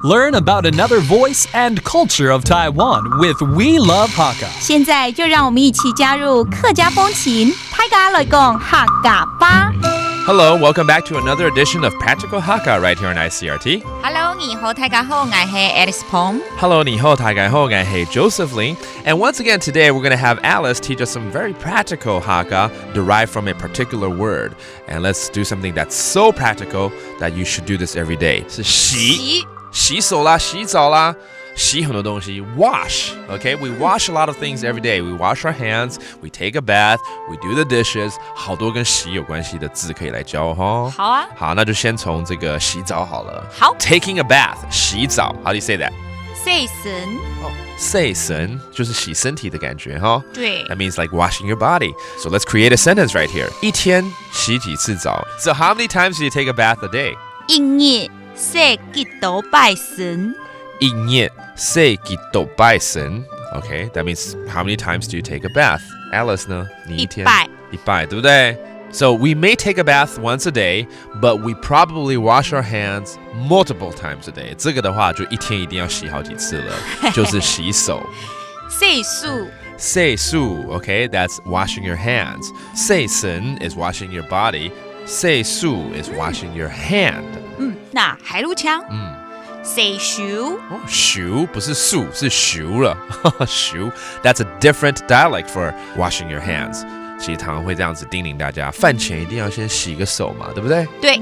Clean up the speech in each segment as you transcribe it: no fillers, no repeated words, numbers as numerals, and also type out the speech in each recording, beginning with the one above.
Learn about another voice and culture of Taiwan with We Love Hakka. 现在就让我们一起加入客家风情，大家来讲客家吧。Hello, welcome back to another edition of Practical Hakka right here on Icrt. Hello， 你好，大家好，我係 Alice Pong。 Hello, 你好，大家好，我係 Joseph Lee. And once again today we're going to have Alice teach us some very practical Hakka derived from a particular word. And let's do something that's so practical that you should do this every day. 是洗手啦，洗澡啦，洗很多东西 wash, okay? We wash a lot of things every day. We wash our hands, we take a bath, we do the dishes. 好多跟洗有关系的字可以来教哦。好啊。好，那就先从这个洗澡好了。好。Taking a bath, 洗澡 How do you say that? 洗身。洗身就是洗身体的感觉哈。对。That means like washing your body. So let's create a sentence right here. 一天洗几次澡 So how many times do you take a bath a day? 一日洗幾多拜神？一日洗幾多拜神 Okay, that means how many times do you take a bath? Alice 呢？你一天一拜，对不对？ So we may take a bath once a day, but we probably wash our hands multiple times a day. 这个的话就一天一定要洗好几次了，就是洗手。洗漱。洗漱 Okay, that's washing your hands. 洗身 is washing your body. 洗漱 is washing your hand. 那海陆腔。洗手。手不是漱，是手了。手 That's a different dialect for washing your hands. 其实常常会这样子叮咛大家，饭前一定要先洗个手嘛，对不对？对。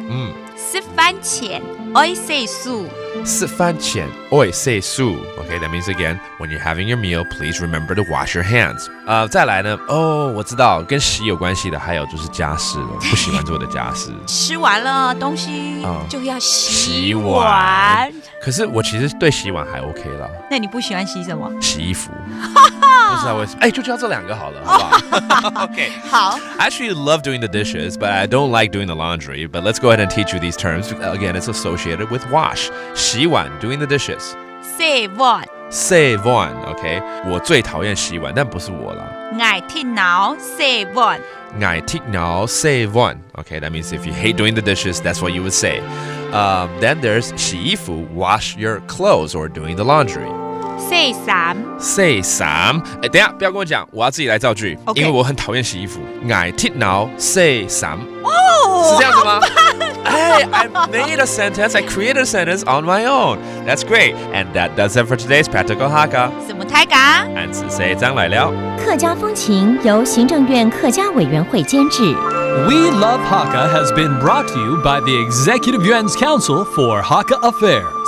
吃饭前爱洗漱。吃饭前爱洗漱 Okay, that means again, when you're having your meal, please remember to wash your hands. 再来呢，我知道跟洗有关系的还有就是家事了，不喜欢做的家事。吃完了东西就要洗碗。可是我其实对洗碗还 OK 啦。那你不喜欢洗什么？洗衣服。不知道为什么，就教这两个好了，好不好？Okay. 好。I actually love doing the dishes, but I don't like doing the laundry. But let's go ahead and teach you these terms. Again, it's associated with wash. 洗碗 doing the dishes. 洗碗。洗碗 Okay. 我最讨厌洗碗，但不是我啦。愛鐵腦洗碗。愛鐵腦洗碗 Okay, that means if you hate doing the dishes, that's what you would say. Then there's 洗衣服 wash your clothes or doing the laundry. 洗衫。洗衫。等一下不要跟我讲，我要自己来造句，因为我很討厭洗衣服。愛鐵腦洗衫。是這樣子嗎？Hey, I made a sentence. I created a sentence on my own. That's great. And that does it for today's Practical Hakka. 什麼太假？漢字寫張來了。客家風情由行政院客家委員會監製。We Love Hakka has been brought to you by the Executive Yuan's Council for Hakka Affairs.